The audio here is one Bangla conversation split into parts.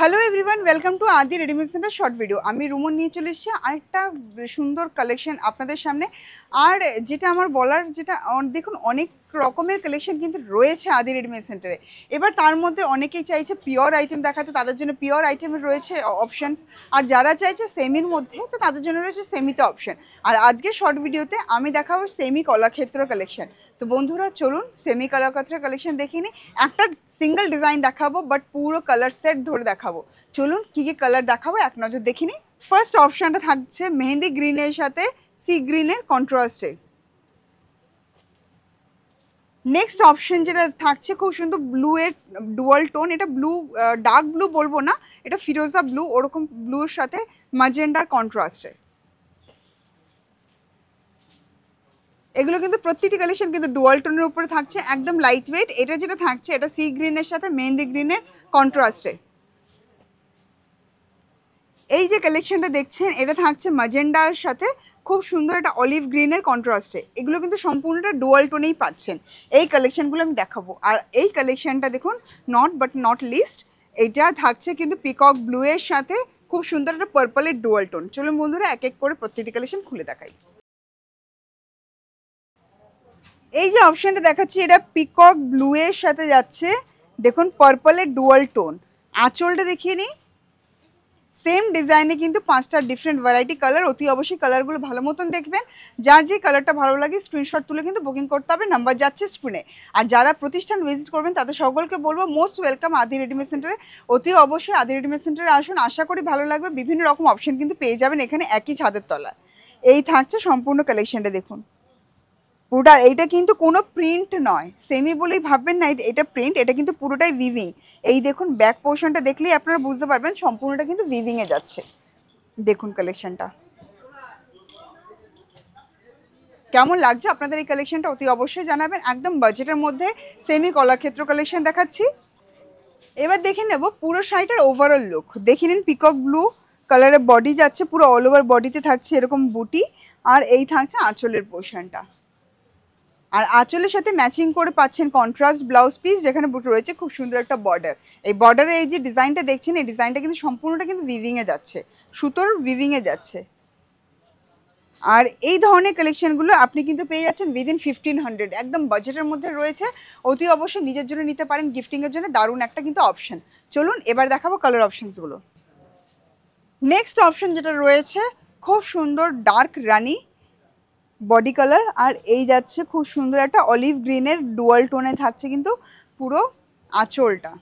হ্যালো এভরিওয়ান, ওয়েলকাম টু আদি রেডিমেড সেন্টার শর্ট ভিডিও। আমি রুমন নিয়ে চলে এসেছি আরেকটা সুন্দর কালেকশন আপনাদের সামনে। আর যেটা আমার বলার দেখুন অনেক রকমের কালেকশন কিন্তু রয়েছে আদি রেডিমেড সেন্টারে। এবার তার মধ্যে অনেকেই চাইছে পিওর আইটেম দেখাতে, তাদের জন্য পিওর আইটেমের রয়েছে অপশানস। আর যারা চাইছে সেমির মধ্যে, তো তাদের জন্য রয়েছে সেমিতে অপশান। আর আজকে শর্ট ভিডিওতে আমি দেখাবো সেমি কলাক্ষেত্র কালেকশন। তো বন্ধুরা চলুন সেমি কলাক্ষেত্র কালেকশন দেখে নিই। একটা সিঙ্গেল ডিজাইন দেখাবো, বাট পুরো কালার সেট ধরে দেখাবো। চলুন কি কি কালার দেখাবো এক নজর দেখে নিই। ফার্স্ট অপশনটা থাকছে মেহেন্দি গ্রিনের সাথে সি গ্রিনের কন্ট্রাস্টে। নেক্সট অপশন যেটা থাকছে খুব সুন্দর ব্লু এর ডুয়াল টোন। এটা ব্লু, ডার্ক ব্লু বলবো না, এটা ফিরোজা ব্লু, ওরকম ব্লুর সাথে ম্যাজেন্ডার কন্ট্রাস্টে। এগুলো কিন্তু প্রত্যেকটি কালেকশন কিন্তু ডুয়াল টোনের উপরে থাকছে, একদম লাইট ওয়েট। এটা যেটা থাকছে এটা সি গ্রিনের সাথে মেহেন্দি গ্রিনের কন্ট্রাস্টে। এই যে কালেকশনটা দেখছেন এটা থাকছে ম্যাজেন্ডার সাথে খুব সুন্দর একটা অলিভ গ্রিনের কন্ট্রাস্টে। এগুলো কিন্তু সম্পূর্ণটা ডুয়াল টোনেই পাচ্ছেন। এই কালেকশনগুলো আমি দেখাবো। আর এই কালেকশনটা দেখুন, নট লিস্ট, এটা থাকছে কিন্তু পিকক ব্লু এর সাথে খুব সুন্দর একটা পার্পলের ডুয়াল টোন। চলুন বন্ধুরা এক এক করে প্রত্যেকটি কালেকশন খুলে দেখাই। এই যে অপশনটা দেখাচ্ছি এটা পিকক ব্লু এর সাথে যাচ্ছে, দেখুন পার্পলের ডুয়াল টোন। আঁচলটা দেখিয়ে নিই। সেম ডিজাইনে কিন্তু 5টা ডিফারেন্ট ভ্যারাইটি কালার। অতি অবশ্যই কালারগুলো ভালো মতন দেখবেন। যার যে কালারটা ভালো লাগে স্ক্রিনশট তুলে কিন্তু বুকিং করতে হবে, নাম্বার যাচ্ছে স্ক্রিনে। আর যারা প্রতিষ্ঠান ভিজিট করবেন তাদের সকলকে বলবো মোস্ট ওয়েলকাম আদি রেডিমেড সেন্টারে। অতি অবশ্যই আদি রেডিমেড সেন্টারে আসুন, আশা করি ভালো লাগবে। বিভিন্ন রকম অপশন কিন্তু পেয়ে যাবেন এখানে একই ছাদের তলা। এই থাকছে সম্পূর্ণ কালেকশনটা দেখুন। পুরোটা এইটা কিন্তু কোনো প্রিন্ট নয়, সেমি বলেই ভাববেন না এটা প্রিন্ট, এটা কিন্তু পুরোটাই উইভিং। এই দেখুন ব্যাক পোর্শনটা দেখলেই আপনারা বুঝতে পারবেন সম্পূর্ণটা কিন্তু উইভিং এ যাচ্ছে। দেখুন কালেকশনটা কেমন লাগছে আপনাদের। এই কালেকশনটা অতি অবশ্যই জানাবেন। একদম বাজেটের মধ্যে সেমি কলাক্ষেত্র কালেকশন দেখাচ্ছি। এবার দেখে নেব পুরো শাড়িটার ওভারঅল লুক। দেখে নিন পিকক ব্লু কালারের বডি যাচ্ছে, পুরো অল ওভার বডিতে থাকছে এরকম বুটি। আর এই থাকছে আঁচলের পোর্শনটা। আর আঁচলের সাথে ম্যাচিং করে পাচ্ছেন কন্ট্রাস্ট ব্লাউজ পিস, যেখানে রয়েছে খুব সুন্দর একটা বর্ডার। এই বর্ডারে এই যে ডিজাইনটা দেখছেন, এই ডিজাইনটা কিন্তু সম্পূর্ণটা কিন্তু উইভিং এ যাচ্ছে, সুতোর উইভিং এ যাচ্ছে। আর এই ধরনের কালেকশনগুলো আপনি কিন্তু পেয়ে যাচ্ছেন উইদিন 1500, একদম বাজেটের মধ্যে রয়েছে। অতি অবশ্যই নিজের জন্য নিতে পারেন, গিফটিং এর জন্য দারুণ একটা কিন্তু অপশন। চলুন এবার দেখাবো কালার অপশনসগুলো। নেক্সট অপশন যেটা রয়েছে খুব সুন্দর ডার্ক রানি বডি কালার। আর এই যাচ্ছে খুব সুন্দর একটা অলিভ গ্রিনের ডুয়াল টোনে থাকছে কিন্তু পুরো আঁচলটা।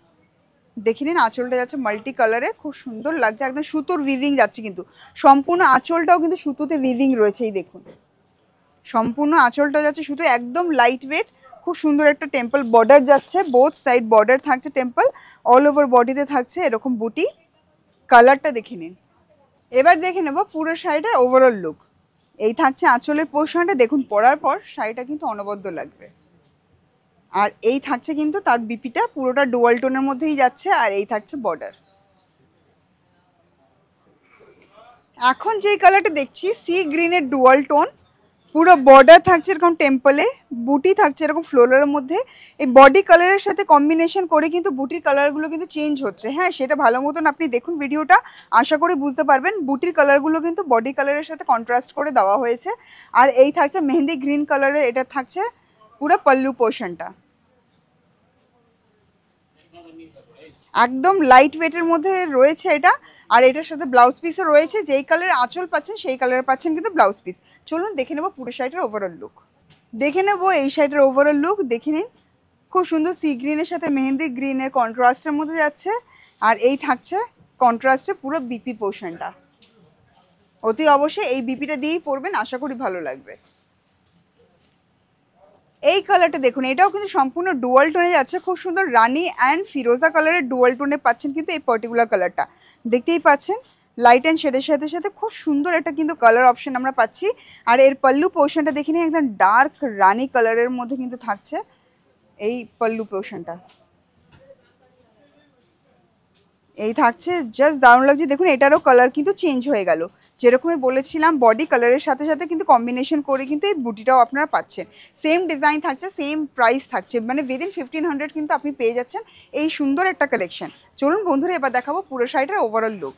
দেখে নিন আঁচলটা যাচ্ছে মাল্টি কালারে, খুব সুন্দর লাগছে, একদম সুতোর উইভিং যাচ্ছে কিন্তু সম্পূর্ণ আঁচলটাও কিন্তু সুতোতে উইভিং রয়েছে। এই দেখুন সম্পূর্ণ আঁচলটা যাচ্ছে সুতো, একদম লাইট ওয়েট। খুব সুন্দর একটা টেম্পল বর্ডার যাচ্ছে, বোথ সাইড বর্ডার থাকছে টেম্পল, অল ওভার বডিতে থাকছে এরকম বুটি। কালারটা দেখে নিন। এবার দেখে নেব পুরো শাড়িটার ওভারঅল লুক। এই থাকছে আঁচলের পোর্শনটা, দেখুন পরার পর শাড়িটা কিন্তু অনবদ্য লাগবে। আর এই থাকছে কিন্তু তার বিপিটা পুরোটা ডুয়াল টোনের মধ্যেই যাচ্ছে। আর এই থাকছে বর্ডার। এখন যেই কালারটা দেখছি সি গ্রিনের ডুয়াল টোন, পুরো বর্ডার থাকছে এরকম টেম্পলে, বুটি থাকছে এরকম ফ্লোরালের মধ্যে। এই বডি কালারের সাথে কম্বিনেশন করে কিন্তু বুটির কালারগুলো কিন্তু চেঞ্জ হচ্ছে। হ্যাঁ, সেটা ভালো মতন আপনি দেখুন ভিডিওটা, আশা করি বুঝতে পারবেন। বুটির কালারগুলো কিন্তু বডি কালারের সাথে কন্ট্রাস্ট করে দেওয়া হয়েছে। আর এই থাকছে মেহেন্দি গ্রিন কালারের, এটা থাকছে পুরো পল্লু পোর্শনটা, একদম লাইট ওয়েটের মধ্যে রয়েছে এটা। আর এটার সাথে ব্লাউজ পিসও রয়েছে, যেই কালারের আঁচল পাচ্ছেন সেই কালারে পাচ্ছেন কিন্তু ব্লাউজ পিস। চলুন দেখে নেবো পুরো শাড়িটার ওভারঅল লুক। দেখে নেবো এই শাড়িটার ওভারঅল লুক। দেখে নিন খুব সুন্দর সি গ্রিনের সাথে মেহেন্দি গ্রিনের কন্ট্রাস্টের মধ্যে যাচ্ছে। আর এই থাকছে কন্ট্রাস্টে পুরো বিপি পোর্শনটা। অতি অবশ্যই এই বিপিটা দিয়েই পরবেন, আশা করি ভালো লাগবে। এই কালারটা দেখুন, এটাও কিন্তু সম্পূর্ণ ডুয়াল টোনে যাচ্ছে, খুব সুন্দর রানি অ্যান্ড ফিরোজা কালারের ডুয়াল টোনে পাচ্ছেন কিন্তু এই পার্টিকুলার কালারটা। দেখতেই পাচ্ছেন লাইট অ্যান্ড শেডের সাথে সাথে খুব সুন্দর একটা কিন্তু কালার অপশন আমরা পাচ্ছি। আর এর পল্লু পোর্শনটা দেখে নিই, একদম ডার্ক রানি কালারের মধ্যে কিন্তু থাকছে এই পল্লু পোর্শনটা। এই থাকছে জাস্ট দারুণ লাগছে। দেখুন এটারও কালার কিন্তু চেঞ্জ হয়ে গেল, যেরকমই বলেছিলাম বডি কালারের সাথে সাথে কিন্তু কম্বিনেশন করে কিন্তু এই বুটিটাও আপনারা পাচ্ছেন। সেম ডিজাইন থাকছে, সেম প্রাইস থাকছে, মানে উইদিন 1500 কিন্তু আপনি পেয়ে যাচ্ছেন এই সুন্দর একটা কালেকশন। চলুন বন্ধুরা এবার দেখাবো পুরো শাড়িটার ওভারঅল লুক।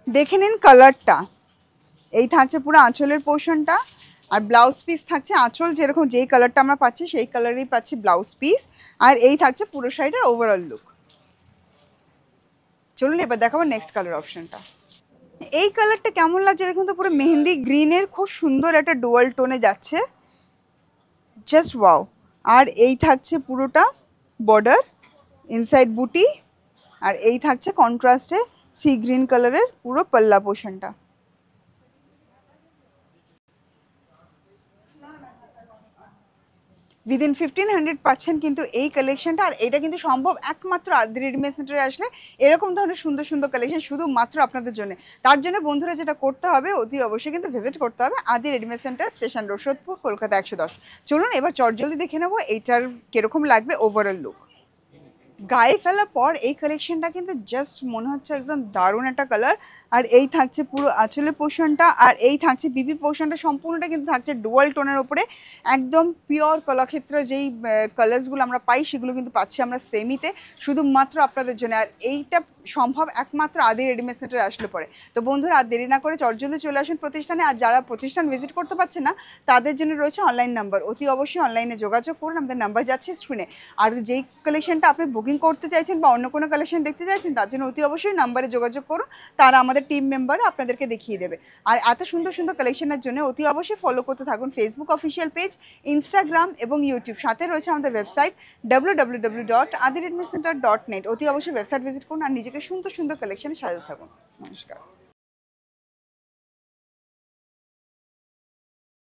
দেখে নিন কালারটা, এই থাকছে পুরো আঁচলের পোর্শনটা, আর ব্লাউজ পিস থাকছে আঁচল যেরকম যেই কালারটা আমরা পাচ্ছি সেই কালারেই পাচ্ছি ব্লাউজ পিস, আর এই থাকছে পুরো শাড়িটার ওভারঅল লুক। চলুন এবার দেখাবো নেক্সট কালার অপশনটা। এই কালারটা কেমন লাগছে দেখুন তো, পুরো মেহেন্দি গ্রিনের খুব সুন্দর একটা ডুয়াল টোনে যাচ্ছে, জাস্ট ওয়াও। আর এই থাকছে পুরোটা বর্ডার, ইনসাইড বুটি, আর এই থাকছে কন্ট্রাস্টে সি গ্রিন কালারের পুরো পাল্লা পোর্শনটা। উইদিন 1500 পাচ্ছেন কিন্তু এই কালেকশনটা, আর এটা কিন্তু সম্ভব একমাত্র আদি রেডিমেড সেন্টারে আসলে। এরকম ধরনের সুন্দর সুন্দর কালেকশন শুধুমাত্র আপনাদের জন্য। তার জন্য বন্ধুরা যেটা করতে হবে, অতি অবশ্যই কিন্তু ভিজিট করতে হবে আদি readymade centre, station road, Sodepur, Kolkata 110। চলুন এবার চটজলদি দেখে নেবো এইটার কিরকম লাগবে ওভারঅল লুক। গায়ে ফেলার পর এই কালেকশনটা কিন্তু জাস্ট মনে হচ্ছে একদম দারুণ একটা কালার। আর এই থাকছে পুরো আঁচলের পোর্শনটা, আর এই থাকছে বিবি পোর্শনটা, সম্পূর্ণটা কিন্তু থাকছে ডুয়াল টোনের ওপরে। একদম পিওর কলাক্ষেত্র যেই কালার্সগুলো আমরা পাই সেগুলো কিন্তু পাচ্ছি আমরা সেমিতে, শুধুমাত্র আপনাদের জন্য। আর এইটা সম্ভব একমাত্র আদি রেডিমেড সেন্টারে আসলে পরে। তো বন্ধুরা আর দেরি না করে চটজলদি চলে আসুন প্রতিষ্ঠানে। আর যারা প্রতিষ্ঠান ভিজিট করতে পারছে না তাদের জন্য রয়েছে অনলাইন নাম্বার, অতি অবশ্যই অনলাইনে যোগাযোগ করুন, আমাদের নাম্বার যাচ্ছে স্ক্রিনে। আর যেই কালেকশনটা আপনি বুকিং করতে চাইছেন বা অন্য কোনো কালেকশন দেখতে চাইছেন তার জন্য অতি অবশ্যই নাম্বারে যোগাযোগ করুন, তারা আমাদের টিম মেম্বার আপনাদেরকে দেখিয়ে দেবে। আর এত সুন্দর সুন্দর কালেকশনের জন্য অতি অবশ্যই ফলো করতে থাকুন ফেসবুক অফিসিয়াল পেজ, ইনস্টাগ্রাম এবং ইউটিউব, সাথে রয়েছে আমাদের ওয়েবসাইট www.adiredmedcenter.net। অতি অবশ্যই ওয়েবসাইট ভিজিট করুন আর নিজেকে সুন্দর সুন্দর কালেকশনে সাজাতে থাকুন। নমস্কার।